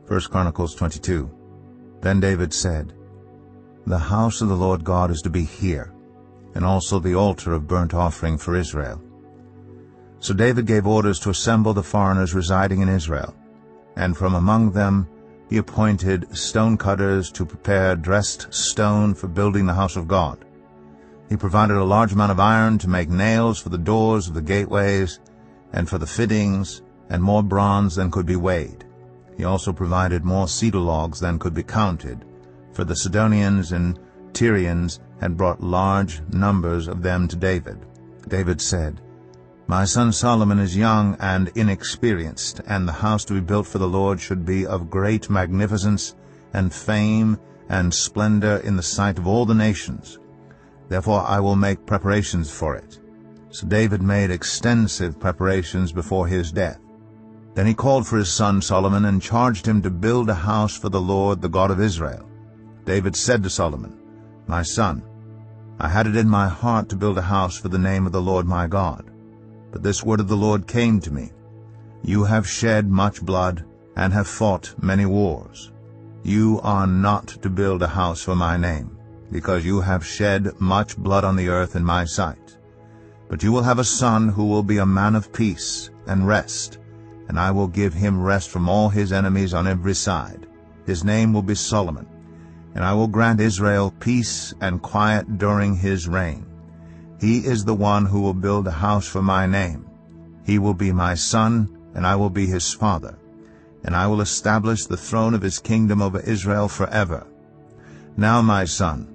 1 Chronicles 22. Then David said, "The house of the Lord God is to be here, and also the altar of burnt offering for Israel." So David gave orders to assemble the foreigners residing in Israel, and from among them he appointed stone cutters to prepare dressed stone for building the house of God. He provided a large amount of iron to make nails for the doors of the gateways and for the fittings, and more bronze than could be weighed. He also provided more cedar logs than could be counted, for the Sidonians and Tyrians had brought large numbers of them to David. David said, "My son Solomon is young and inexperienced, and the house to be built for the Lord should be of great magnificence and fame and splendor in the sight of all the nations. Therefore I will make preparations for it." So David made extensive preparations before his death. Then he called for his son Solomon and charged him to build a house for the Lord, the God of Israel. David said to Solomon, "My son, I had it in my heart to build a house for the name of the Lord my God. But this word of the Lord came to me. You have shed much blood and have fought many wars. You are not to build a house for my name, because you have shed much blood on the earth in my sight. But you will have a son who will be a man of peace and rest, and I will give him rest from all his enemies on every side. His name will be Solomon, and I will grant Israel peace and quiet during his reign. He is the one who will build a house for my name. He will be my son, and I will be his father, and I will establish the throne of his kingdom over Israel forever. Now, my son,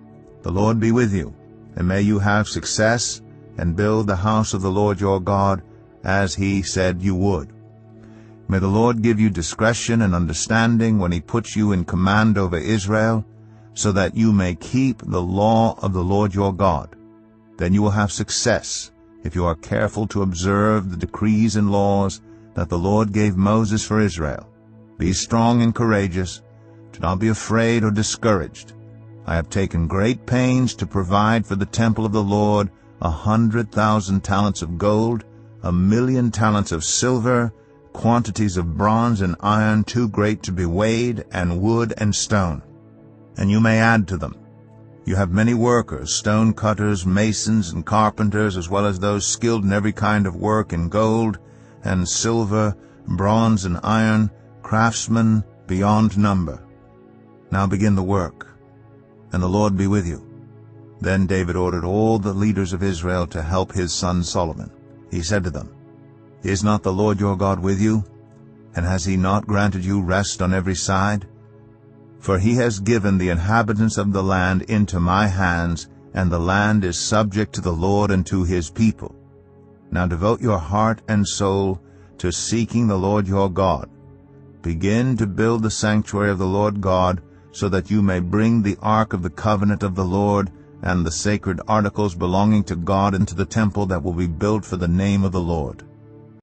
the Lord be with you, and may you have success and build the house of the Lord your God, as he said you would. May the Lord give you discretion and understanding when he puts you in command over Israel, so that you may keep the law of the Lord your God. Then you will have success if you are careful to observe the decrees and laws that the Lord gave Moses for Israel. Be strong and courageous. Do not be afraid or discouraged. I have taken great pains to provide for the temple of the Lord 100,000 talents of gold, 1,000,000 talents of silver, quantities of bronze and iron too great to be weighed, and wood and stone. And you may add to them. You have many workers, stone cutters, masons, and carpenters, as well as those skilled in every kind of work in gold and silver, bronze and iron, craftsmen beyond number. Now begin the work, and the Lord be with you." Then David ordered all the leaders of Israel to help his son Solomon. He said to them, "Is not the Lord your God with you? And has he not granted you rest on every side? For he has given the inhabitants of the land into my hands, and the land is subject to the Lord and to his people. Now devote your heart and soul to seeking the Lord your God. Begin to build the sanctuary of the Lord God, so that you may bring the ark of the covenant of the Lord and the sacred articles belonging to God into the temple that will be built for the name of the Lord.